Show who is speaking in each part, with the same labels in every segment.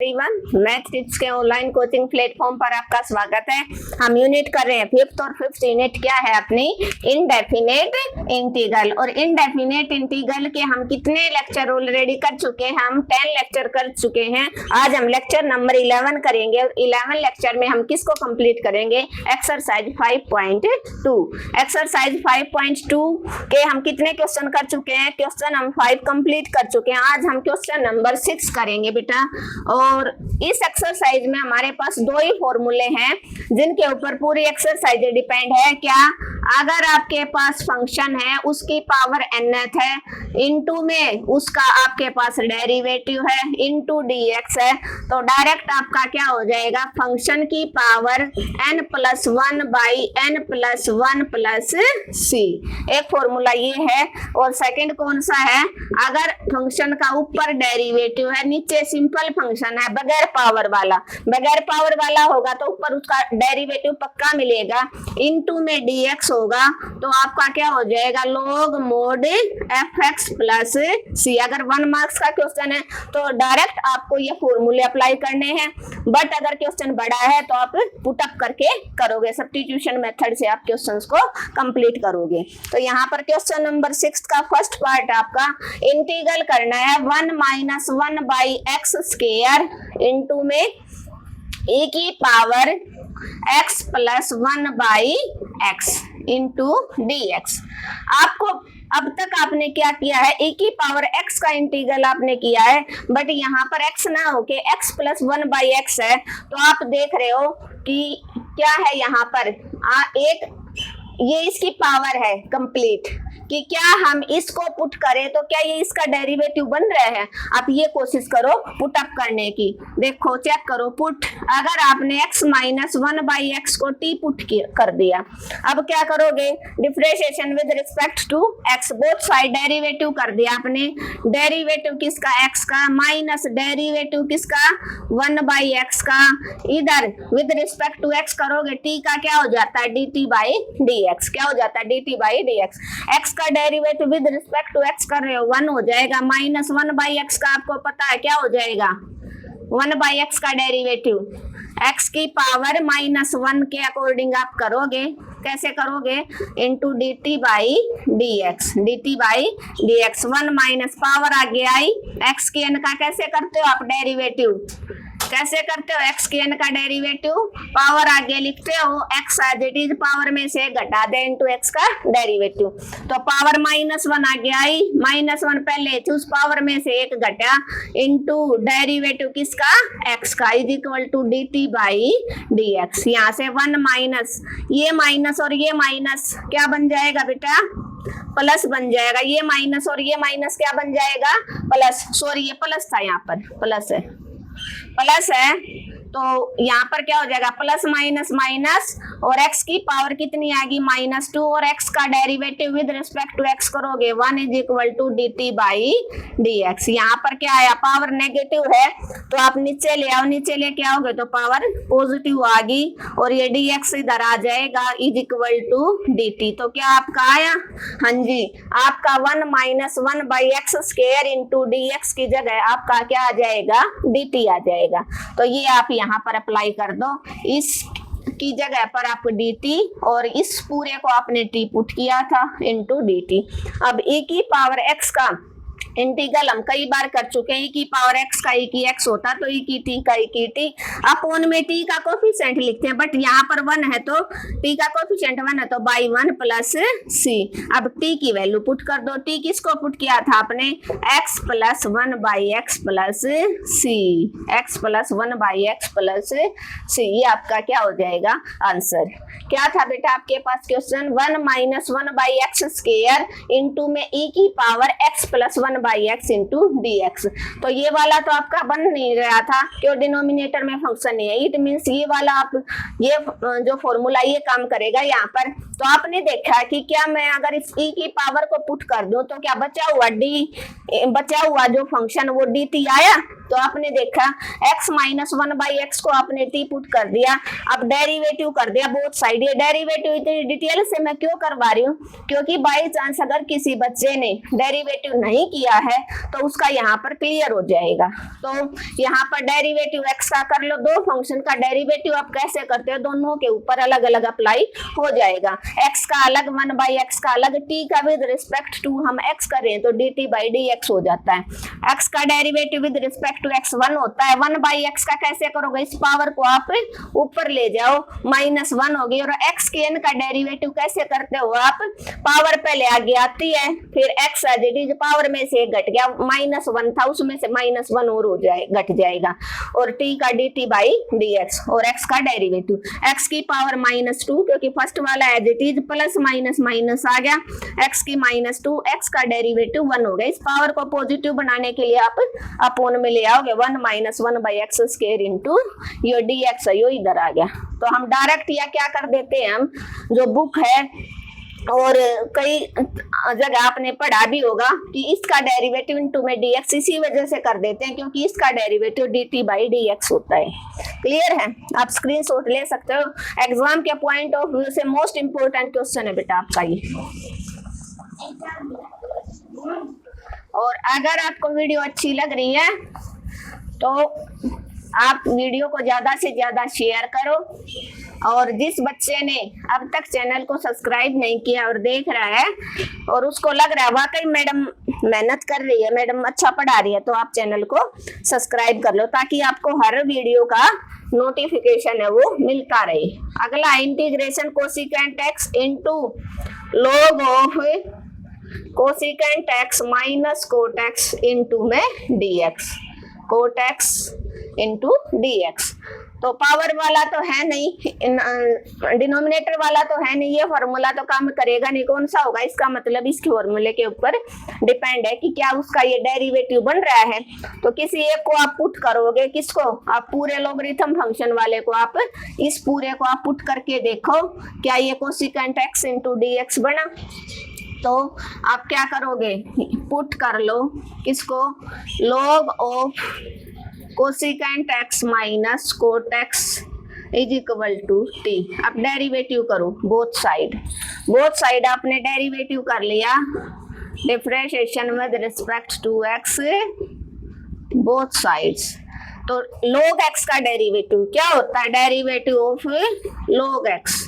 Speaker 1: Everyone, math tips के online coaching platform पर आपका स्वागत है। हम यूनिट कर रहे हैं फिफ्थ और फिफ्थ यूनिट क्या है अपनी इनडेफिनेट इंटीग्रल। और इनडेफिनेट इंटीग्रल के हम कितने लेक्चर ऑलरेडी कर चुके हैं? हम 10 लेक्चर कर चुके हैं। आज हम लेक्चर नंबर 11 करेंगे। 11 लेक्चर में हम किसको कंप्लीट करेंगे? एक्सरसाइज 5.2। एक्सरसाइज 5.2 के हम कितने क्वेश्चन कर चुके हैं? क्वेश्चन हम 5 कंप्लीट कर चुके हैं। आज हम क्वेश्चन नंबर 6 करेंगे बेटा। और इस एक्सरसाइज में हमारे पास दो ही फॉर्मूले हैं जिनके ऊपर पूरी एक्सरसाइज डिपेंड है। क्या? अगर आपके पास फंक्शन है उसकी पावर nth है, इनटू में उसका आपके पास डेरिवेटिव है, इनटू dx है, तो डायरेक्ट आपका क्या हो जाएगा? फंक्शन की power n+1 by n+1 plus c। एक फॉर्मूला ये है। और सेकंड कौन सा है? अगर फंक्शन का ऊपर डेरिवेटिव है, नीचे सिंपल फंक्शन है बगैर पावर वाला, बगैर पावर वाला होगा तो ऊपर उसका डेरिवेटिव पक्का मिलेगा, इनटू में dx होगा, तो आपका क्या हो जाएगा? log mod fx plus c। अगर 1 मार्क्स का क्वेश्चन है तो डायरेक्ट आपको ये फॉर्मूले अप्लाई करने हैं। बट अगर क्वेश्चन बड़ा है तो आप पुट अप करके करोगे, सब्स्टिट्यूशन मेथड से आप क्वेश्चंस को कंप्लीट करोगे। तो यहाँ पर क्वेश्चन नंबर 6 का फर्स्ट पार्ट आपका इंटीग्रल करना है 1 - 1 / x स्क्वायर इनटू में e की power x + 1 / x into dx। आपको अब तक आपने क्या किया है? e की पावर x का इंटीग्रल आपने किया है, बट यहाँ पर x ना होके x + 1 / x है। तो आप देख रहे हो कि क्या है यहाँ पर एक ये इसकी पावर है कंप्लीट कि क्या हम इसको पुट करें तो क्या ये इसका डेरिवेटिव बन रहे हैं? आप ये कोशिश करो पुट अप करने की। देखो चेक करो पुट। अगर आपने x - 1 / x को t पुट कर दिया, अब क्या करोगे? Differentiation with respect to x, both side derivative कर दिया आपने। डेरिवेटिव किसका? x का, माइनस डेरिवेटिव किसका? 1 / x का। इधर विद रिस्पेक्ट टू x करोगे, t का क्या हो जाता है? dt/dx। क्या हो जाता है? dt/dx। x का derivative with respect to x कर रहे हो, 1 हो जाएगा, माइनस 1 / x का आपको पता है क्या हो जाएगा? 1 / x का डेरिवेटिव x की पावर -1 के अकॉर्डिंग आप करोगे। कैसे करोगे? Into dt/dx, dt/dx। 1 minus power आगे आई x की n का। कैसे करते हो आप डेरिवेटिव? कैसे करते हो? x की n का डेरिवेटिव पावर आगे लिखते हो, x as it is power में से घटा दे इनटू x का डेरिवेटिव। तो पावर -1 आगे आई, -1 पहले थी, उस पावर में से 1 घटा इनटू डेरिवेटिव किसका? x का इज इक्वल टू dt/dx। यहाँ से 1 माइनस ये माइनस और ये माइनस क्या बन जाएगा बेटा? प्लस बन जाएगा। ये माइनस और ये माइनस क्या बन जाएगा? प्लस। सॉरी ये प्लस था, यहाँ पर प्लस है, प्लस है। तो यहाँ पर क्या हो जाएगा? प्लस माइनस माइनस, और x की पावर कितनी आएगी? -2, और x का derivative with respect to x करोगे 1 = dt/dx। यहाँ पर क्या आया? पावर नेगेटिव है तो आप नीचे ले आओ, नीचे लेके आओगे तो पावर पॉजिटिव आ गई, और ये dx इधर आ जाएगा = dt। तो क्या आपका आया? हाँ जी, आपका 1 - 1 / x स्क्वायर इंटू dx की जगह आपका क्या आ जाएगा? dt आ जाएगा। तो ये आप यहाँ पर अप्लाई कर दो, इस की जगह पर आप dt और इस पूरे को आपने t पुट किया था इनटू dt। अब e की पावर x का इंटीग्रल हम कई बार कर चुके हैं। e की पावर x का e की x होता तो e की t का e की t। अपोन में t का कोफिशिएंट लिखते हैं, बट यहाँ पर 1 है तो t का कोफिशिएंट 1 है तो बाई 1 प्लस c। अब t की वैल्यू पुट कर दो। t किसको पुट किया था आपने? x + 1 / x plus c, x + 1 / x plus c। ये आपका क्या हो जाएगा? आंसर। क्या था बेटा आपके पास क्वेश्चन? 1 - 1 / x स्क्वायर इनटू में e की power x + 1 / x into dx। तो ये वाला तो आपका बन नहीं रहा था क्यों? डिनोमिनेटर में फंक्शन नहीं है। इट मीन्स ये वाला आप ये जो फॉर्मूला ये काम करेगा। यहाँ पर तो आपने देखा कि क्या मैं अगर इस e की पावर को पुट कर दूं तो क्या बचा हुआ जो फंक्शन वो dt आया। तो आपने देखा x माइनस 1/x को आपने t पुट कर दिया, अब डेरिवेटिव कर दिया बोथ साइड। ये डेरिवेटिव इतनी डिटेल से मैं क्यों करवा रही हूँ, क्योंकि बाई चांस अगर किसी बच्चे ने डेरिवेटिव नहीं किया है तो उसका यहाँ पर क्लियर हो जाएगा। तो यहाँ पर डेरिवेटिव x का कर लो, दो फंक्शन का डेरिवेटिव आप कैसे करते हो, दोनों के ऊपर अलग अलग अप्लाई हो जाएगा। x का अलग 1/x का अलग, t का विद रिस्पेक्ट टू हम x करें तो dt/dx हो जाता है। x का derivative with respect to x 1 होता है, 1/x का कैसे करोगे, इस पावर को आप ऊपर ले जाओ -1 होगी। और x के n का डेरिवेटिव कैसे करते हो आप, पावर पहले आगे आती है फिर x आ जाएगी, पावर में से घट गया -1 था उसमें से -1 और हो जाए घट जाएगा, और t का dt/dx और x का डेरिवेटिव x की पावर -2 क्योंकि फर्स्ट वाला as it is plus minus आ गया, x की -2 x का डेरिवेटिव 1 हो गया। इस पावर को पॉजिटिव बनाने के लिए आप अपोन में ले आओगे 1 - 1/x स्क्वायर इंटू यो dx है, यो इधर आ गया। तो हम डायरेक्ट या क्या कर देते हैं, हम जो बुक है और कई जगह आपने पढ़ा भी होगा कि इसका डेरिवेटिव इनटू में dx इसी वजह से कर देते हैं क्योंकि इसका डेरिवेटिव dt/dx होता है। क्लियर है, आप स्क्रीनशॉट ले सकते हो, एग्जाम के पॉइंट ऑफ व्यू से मोस्ट इंपोर्टेंट क्वेश्चन है बेटा आपका ये। और अगर आपको वीडियो अच्छी लग रही है तो आप वीडियो को ज्यादा से ज्यादा शेयर करो, और जिस बच्चे ने अब तक चैनल को सब्सक्राइब नहीं किया और देख रहा है और उसको लग रहा है वाकई मैडम मेहनत कर रही है, मैडम अच्छा पढ़ा रही है, तो आप चैनल को सब्सक्राइब कर लो ताकि आपको हर वीडियो का नोटिफिकेशन है वो मिलता रहे। अगला integration cosecant x into log of cosecant x minus cot x into में dx, cot x into dx। तो पावर वाला तो है नहीं, डिनोमिनेटर वाला तो है नहीं, ये फॉर्मूला तो काम करेगा नहीं, कौन सा होगा, इसका मतलब इसके फॉर्मूले के ऊपर डिपेंड है कि क्या उसका ये डेरिवेटिव बन रहा है। तो किसी एक को आप पुट करोगे, किसको, आप पूरे लोगरिथम फंक्शन वाले को, आप इस पूरे को आप पुट करके देखो क्या ये कोसिकेंट x इनटू dx बना। तो आप क्या करोगे, पुट कर लो किसको, log of cosecant x minus cot x is equal to t। अब डेरिवेटिव करो बोथ साइड आपने डेरिवेटिव कर लिया, differentiation with respect to x both sides. तो log x का डेरिवेटिव क्या होता है, डेरिवेटिव ऑफ log x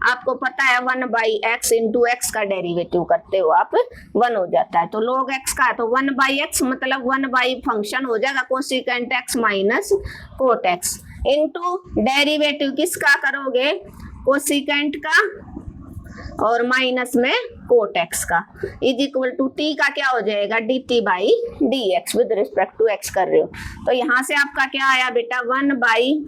Speaker 1: आपको पता है 1/x इंटू x का डेरिवेटिव करते हो आप 1 हो जाता है। तो log x का तो 1/x मतलब 1 फंक्शन हो जाएगा cosecant x minus cot x into derivative किसका करोगे, कोसिकेंट का और माइनस में कोट x का इज इक्वल टू t का क्या हो जाएगा dt/dx with respect to x कर रहे हो। तो यहाँ से आपका क्या आया बेटा 1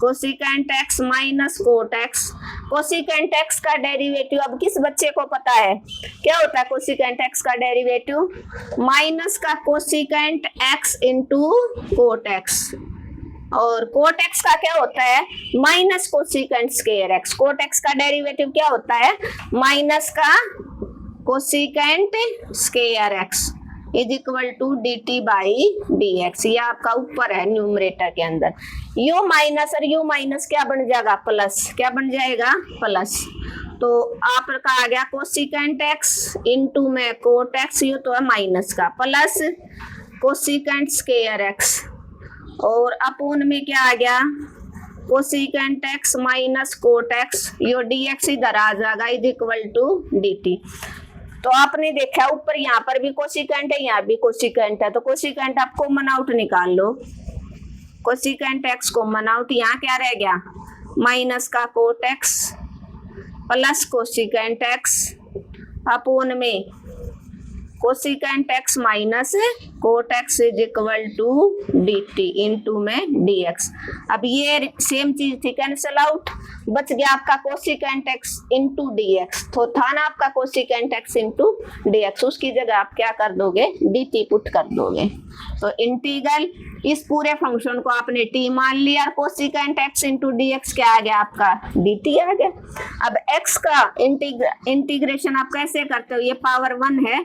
Speaker 1: cosecant x minus cot x। Cosecant x का डेरिवेटिव अब किस बच्चे को पता है क्या होता है, कोसिकेंट x का डेरिवेटिव माइनस का cosecant x into cot x, और कोट x का क्या होता है minus cosecant square x। Cot x का डेरिवेटिव क्या होता है माइनस का cosecant square x is equal to dt/dx। ये आपका ऊपर है न्यूमरेटर के अंदर, u माइनस और u माइनस क्या बन जाएगा प्लस, क्या बन जाएगा प्लस। तो आपका आ गया कोसिकेंट x इंटू में कोट x, ये तो है माइनस का, प्लस कोसिकेंट स्क्वायर x और अपोन में क्या आ गया cosecant x minus cot x, यो dx इधर आ जाएगा इज इक्वल टू dt। तो आपने देखा ऊपर यहाँ पर भी कोसिकेंट है, यहाँ भी कोसिकेंट है, तो कोसिकेंट आप कॉमन आउट निकाल लो, कोसिकेंट x कॉमन आउट, यहाँ क्या रह गया माइनस का cot x plus cosecant x upon में cosecant x minus cot x is equal to dt into में dx। अब ये सेम चीज थी कैंसिल आउट, बच गया आपका कोसिकेंट x इंटू dx। तो था ना आपका कोसिकेंट x इंटू dx, उसकी जगह आप क्या कर दोगे dt पुट कर दोगे। तो इंटीग्रल इस पूरे फंक्शन को आपने टी मान लिया, cosecant x into d x क्या आ गया आपका, डी टी आ गया। अब x का इंटीग्रेशन आप कैसे करते हो, ये पावर 1 है,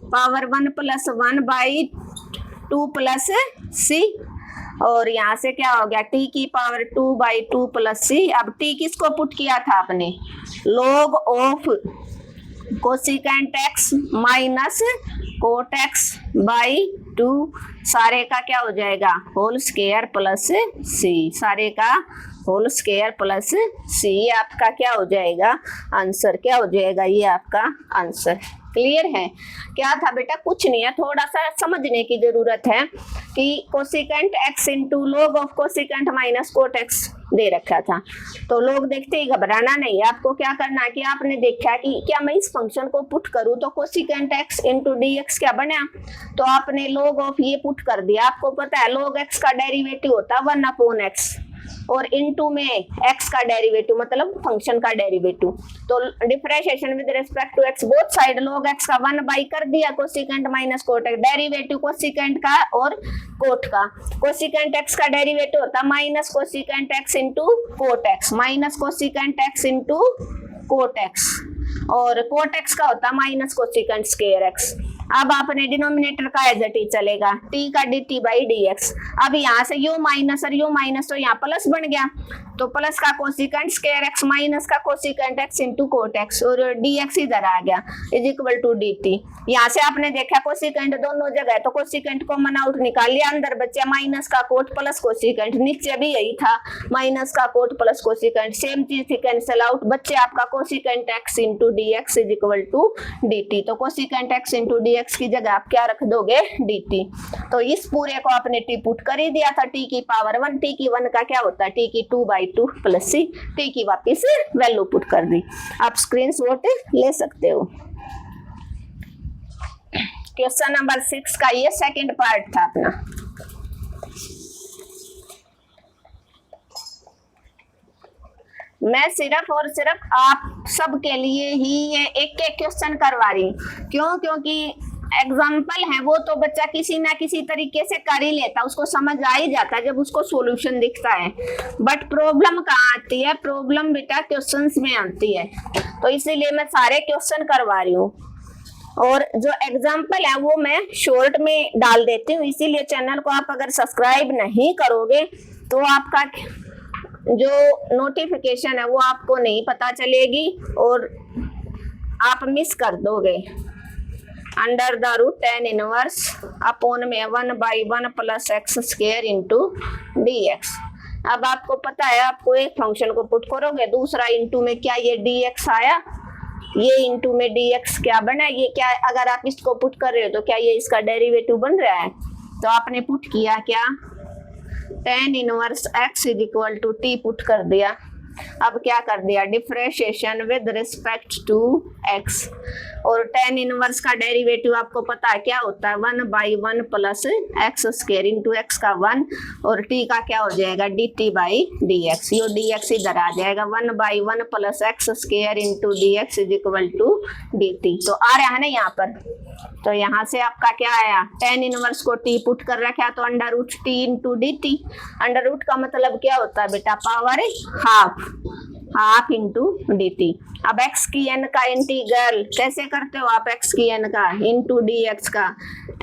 Speaker 1: पावर 1 प्लस 1 बाई 2 प्लस सी, और यहाँ से क्या हो गया t की पावर 2 बाई 2 प्लस सी। अब t किसको पुट किया था आपने, log of cosecant x minus cot x by 2, सारे का क्या हो जाएगा होल स्क्वायर प्लस सी, सारे का होल स्क्वायर प्लस सी, आपका क्या हो जाएगा आंसर, क्या हो जाएगा ये आपका आंसर। क्लियर है, क्या था बेटा, कुछ नहीं है, थोड़ा सा समझने की जरूरत है कि cosecant x into log of cosecant minus cot x दे रखा था, तो लोग देखते ही घबराना नहीं है, आपको क्या करना है कि आपने देखा कि क्या मैं इस फंक्शन को पुट करूं तो cosecant x into d x क्या बना, तो आपने लॉग ऑफ ये पुट कर दिया। आपको पता है लॉग x का डेरिवेटिव होता है 1 अपॉन x, और इनटू में x का डेरिवेटिव मतलब फंक्शन का डेरिवेटिव, तो differentiation with respect to x both side log x का 1 बाई कर दिया cosecant minus cot x, derivative cosecant का और कोट का, कोसिकेंट x का डेरिवेटिव होता है minus cosecant x into cot x, minus cosecant x into cot x, और कोट x का होता है माइनस कोसिकेंट स्क्वायर x। अब आपने डिनोमिनेटर का एज इट इज चलेगा, t का dt बाई dx। अब यहाँ से u माइनस और u माइनस तो यहाँ प्लस बन गया, तो प्लस का कोसिकेंट स्क्वायर x माइनस का cosecant x into cot x, और dx इधर आ गया इज इक्वल टू dt। यहाँ से आपने देखा कोसिकेंट दोनों जगह, तो कोसिकेंट कॉमन आउट निकाल लिया, अंदर बचा माइनस का कोट प्लस कोसिकेंट, नीचे भी यही था माइनस का कोट प्लस कोसिकेंट, सेम चीज थी, कैंसिल आउट, बच्चे आपका cosecant x into d x is equal to dt। तो cosecant x into d x की जगह आप क्या रख दोगे, dt। तो इस पूरे को आपने t पुट कर ही दिया था, t की पावर 1, t की 1 का क्या होता है, t की 2 बाई 2 प्लस सी, t की वापिस वैल्यू पुट कर दी। आप स्क्रीनशॉट ले सकते हो। क्वेश्चन नंबर 6 का ये सेकंड पार्ट था अपना। मैं सिर्फ और सिर्फ आप सबके लिए ही ये एक एक क्वेश्चन करवा रही हूँ, क्यों, क्योंकि एग्जाम्पल है वो तो बच्चा किसी ना किसी तरीके से कर ही लेता, उसको समझ आ ही जाता है जब उसको सॉल्यूशन दिखता है, बट प्रॉब्लम कहाँ आती है, प्रॉब्लम बेटा क्वेश्चंस में आती है, तो इसीलिए मैं सारे क्वेश्चन करवा रही हूँ, और जो एग्जाम्पल है वो मैं शॉर्ट में डाल देती हूँ, इसीलिए चैनल को आप अगर सब्सक्राइब नहीं करोगे तो आपका जो नोटिफिकेशन है वो आपको नहीं पता चलेगी और आप मिस कर दोगे। Under the root tan inverse upon में 1 by 1 plus x square into d x. अब आपको पता है, आपको एक फंक्शन को पुट करोगे, दूसरा इंटू में क्या ये डी एक्स आया, ये इंटू में डी एक्स क्या बना, ये क्या, अगर आप इसको पुट कर रहे हो तो क्या ये इसका डेरिवेटिव बन रहा है, तो आपने पुट किया क्या, tan inverse x is equal to t put कर दिया। अब क्या कर दिया, differentiation with respect to x, और tan इनवर्स का डेरिवेटिव आपको पता है क्या होता है, 1 by 1 plus x square into x का 1, और t का क्या हो जाएगा, dt बाई डी एक्स, यो dx इधर आ जाएगा, 1 by 1 plus x square into d x is equal to dt। तो आ रहा है ना यहाँ पर, तो यहाँ से आपका क्या आया, tan इनवर्स को t पुट कर रखा तो under root t into d t. Under root का मतलब क्या होता है बेटा, power half into d t. अब x की n का इंटीग्रल कैसे करते हो आप, x की n का इंटू डी एक्स का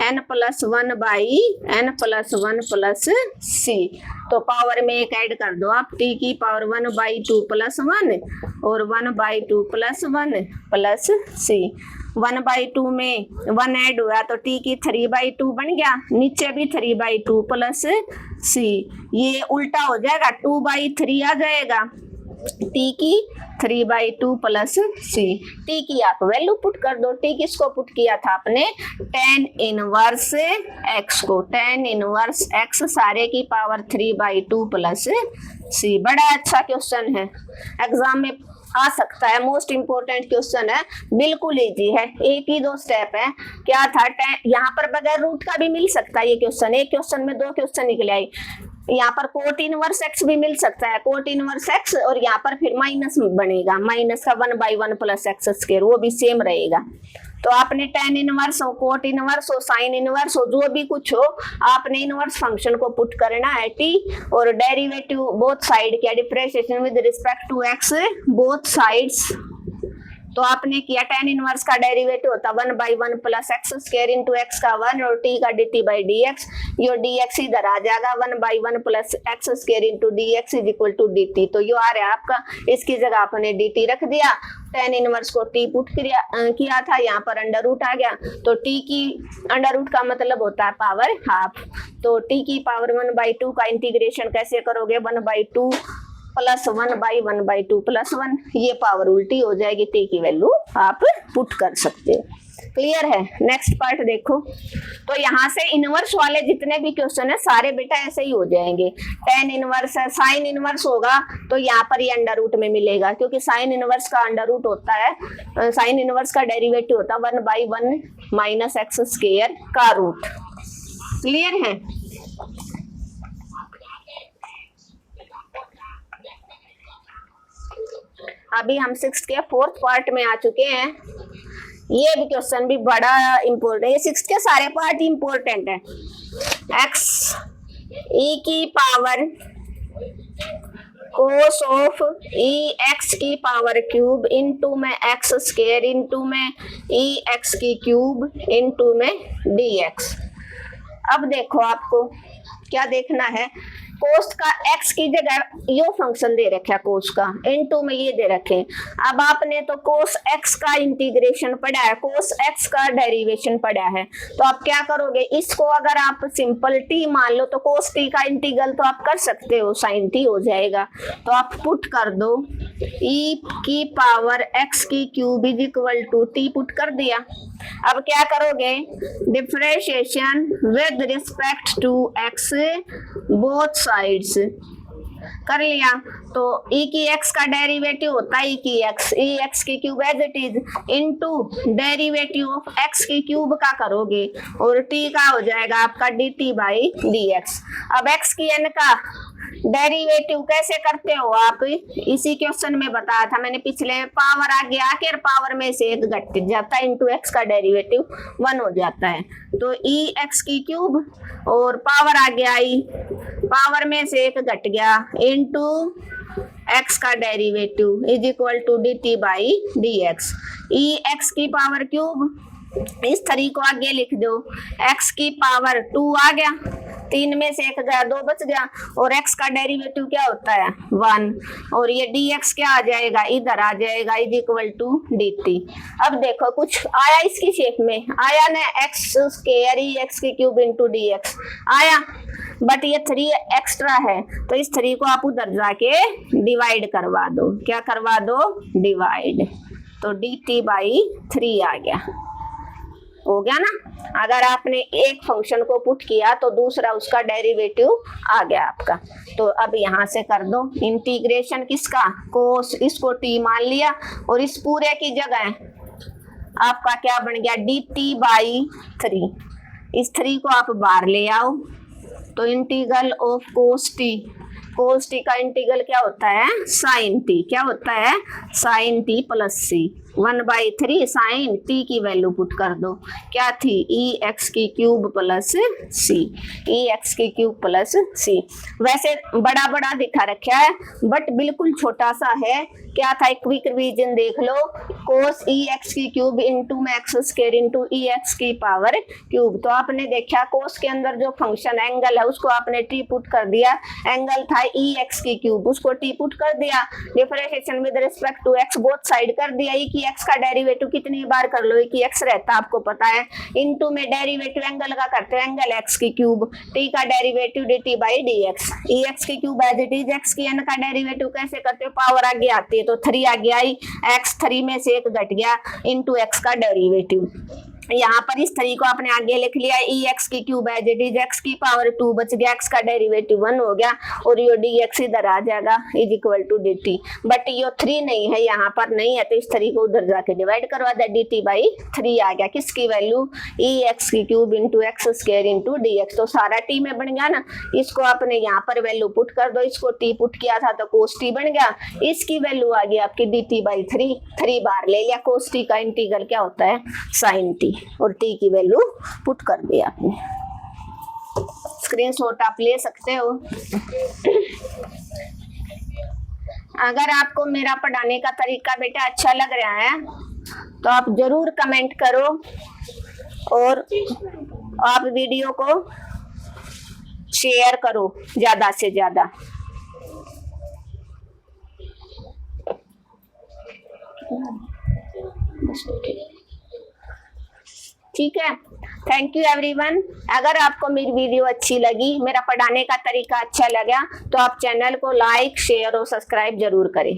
Speaker 1: n plus 1 by n plus 1 plus c, तो पावर में एक ऐड कर दो आप, t की पावर 1 बाई 2 प्लस 1 और 1 by 2 plus 1 plus C. 1 by 2 में 1 ऐड हुआ तो t की 3 बाई 2 बन गया, नीचे भी 3 बाई 2 प्लस सी, ये उल्टा हो जाएगा 2 बाई 3 आ जाएगा, t की 3 बाई 2 प्लस सी। t की आप वैल्यू पुट कर दो, t किसको पुट किया था आपने, tan इनवर्स x को, tan इनवर्स x सारे की पावर 3 बाई 2 प्लस सी। बड़ा अच्छा क्वेश्चन है, एग्जाम में आ सकता है, मोस्ट इम्पोर्टेंट क्वेश्चन है, बिल्कुल इजी है, एक ही 2 स्टेप है। क्या था, यहाँ पर बगैर रूट का भी मिल सकता है ये क्वेश्चन, एक क्वेश्चन में 2 क्वेश्चन निकले आई, यहाँ पर कोट इनवर्स एक्स भी मिल सकता है, कोट इनवर्स एक्स, और यहाँ पर फिर माइनस बनेगा, माइनस का 1 बाई 1 प्लस एक्स स्क्वायर, वो भी सेम रहेगा। तो आपने tan इनवर्स हो, कोट इनवर्स हो, साइन इनवर्स हो, जो भी कुछ हो, आपने इनवर्स फंक्शन को पुट करना है t, और डेरिवेटिव बोथ साइड क्या, differentiation with respect to x both sides. तो आपने किया tan इनवर्स का डेरिवेटिव होता 1/1 plus x square into x का 1 और t का dt बाई dx, यो dx इधर आ जाएगा 1/1 plus x square into dx is equal to dt। तो यो आ रहा है आपका, इसकी जगह आपने dt रख दिया, tan इनवर्स को t पुट किया था, यहाँ पर अंडर रूट आ गया, तो t की अंडर रूट का मतलब होता है पावर हाफ। तो t की पावर 1/2 का इंटीग्रेशन कैसे करोगे, 1/2 प्लस 1/1/2 प्लस 1, ये पावर उल्टी हो जाएगी, t की वैल्यू आप पुट कर सकते हो। क्लियर है? नेक्स्ट पार्ट देखो। तो यहाँ से इनवर्स वाले जितने भी क्वेश्चन है सारे बेटा ऐसे ही हो जाएंगे। tan इनवर्स है, साइन इनवर्स होगा तो यहाँ पर ये अंडर रूट में मिलेगा, क्योंकि साइन इनवर्स का अंडर रूट होता है, साइन इनवर्स का डेरिवेटिव होता है 1/1 माइनस एक्स स्क्वायर का रूट। क्लियर है? अभी हम 6th के 4th पार्ट में आ चुके हैं। ये भी क्वेश्चन भी बड़ा इंपॉर्टेंट है, ये 6th के सारे पार्ट इंपॉर्टेंट है। x e की power cos of e x की पावर क्यूब इंटू में एक्स स्क्वायर इंटू में e x की क्यूब इंटू में dx। अब देखो आपको क्या देखना है, कोस का x की जगह यो फंक्शन दे रखा है कोस का, इनटू में ये दे रखे। अब आपने तो कोस x का इंटीग्रेशन पढ़ा है, कोस x का डेरिवेशन पढ़ा है, तो आप क्या करोगे, इसको अगर आप सिंपल t मान लो तो कोस t का इंटीग्रल तो आप कर सकते हो, साइन t हो जाएगा। तो आप पुट कर दो e की पावर x की cube is equal to t, put कर दिया। अब क्या करोगे, differentiation with respect to x both sides कर लिया। तो e की x का डेरिवेटिव होता है e की x की cube as it is into derivative of x की क्यूब का करोगे, और t का हो जाएगा आपका dt बाई dx। अब x की n का डेरिवेटिव कैसे करते हो आप, इसी क्वेश्चन में बताया था मैंने पिछले, पावर आगे आके पावर में से एक घट जाता है, इंटू एक्स का डेरिवेटिव 1 हो जाता है। तो ई एक्स की क्यूब और पावर आगे आई, पावर में से एक घट गया, इंटू एक्स का derivative is equal to d t by d x. E x की पावर क्यूब इस तरीके को आगे लिख दो, x की पावर 2 आ गया, 3 में से 1 गया, 2 बच गया, और x का डेरिवेटिव क्या होता है 1, और ये dx क्या आ जाएगा, इधर आ जाएगा इज इक्वल टू dt। अब देखो कुछ आया इसकी शेप में, आया ना x स्क्वायर ई एक्स की क्यूब इंटू dx आया, बट ये 3 एक्स्ट्रा है, तो इस 3 को आप उधर जाके डिवाइड करवा दो, क्या करवा दो, डिवाइड, तो dt बाई 3 आ गया, हो गया ना। अगर आपने एक फंक्शन को पुट किया तो दूसरा उसका डेरिवेटिव आ गया आपका। तो अब यहाँ से कर दो इंटीग्रेशन किसका, कोस, इसको t मान लिया, और इस पूरे की जगह आपका क्या बन गया dt बाई 3, इस 3 को आप बाहर ले आओ, तो इंटीग्रल ऑफ कोस t का इंटीग्रल क्या होता है साइन t, क्या होता है sine t plus c, 1/3 sine t की वैल्यू पुट कर दो, क्या थी ई एक्स की cube plus c, e x की क्यूब प्लस सी। वैसे बड़ा बड़ा दिखा रखा है बट बिल्कुल छोटा सा है, क्या था, एक क्विक रिवीजन देख लो, कोस ई एक्स की क्यूब इंटू में एक्स स्क्वायर इंटू ई एक्स की पावर क्यूब। तो आपने देखा कोस के अंदर जो फंक्शन एंगल है उसको आपने टी पुट कर दिया, एंगल था ई एक्स की क्यूब, उसको टी पुट कर दिया, differentiation with respect to x both side कर दिया, ई की एक्स का डेरिवेटिव कितनी बार कर लो, ई की एक्स रहता आपको पता है, इंटू में डेरिवेटिव एंगल का करते हैं, एंगल एक्स की क्यूब, टी का derivative d t by d x, e x की cube as it is, x की एन का डेरिवेटिव कैसे करते हो, पावर आगे आती है तो 3 आगे आई, एक्स 3 में से 1 घट गया, इंटू एक्स का डेरिवेटिव, यहाँ पर इस तरीके को आपने आगे लिख लिया, ई एक्स की cube as it is, x की पावर 2 बच गया, एक्स का डेरिवेटिव 1 हो गया और यो डी एक्स इधर आ जाएगा is equal to d t. But यो 3 नहीं है, यहाँ पर नहीं है, तो इस तरीके को उधर जाके डिवाइड करवा दे, डी टी बाई 3 आ गया। किसकी वैल्यू? ई एक्स की cube into x square into d x. तो सारा टी में बन गया ना, इसको आपने यहाँ पर वैल्यू पुट कर दो, इसको टी पुट किया था तो कोस टी बन गया, इसकी वैल्यू आ गई आपकी डी टी बाई 3, 3 बार ले लिया। कोस टी का इंटीग्रल क्या होता है? साइन टी, और टी की वैल्यू पुट कर दी आपने। स्क्रीनशॉट आप ले सकते हो। अगर आपको मेरा पढ़ाने का तरीका बेटा अच्छा लग रहा है तो आप जरूर कमेंट करो और आप वीडियो को शेयर करो ज्यादा से ज्यादा। ठीक है, थैंक यू एवरीवन। अगर आपको मेरी वीडियो अच्छी लगी, मेरा पढ़ाने का तरीका अच्छा लगा, तो आप चैनल को लाइक, शेयर और सब्सक्राइब जरूर करें।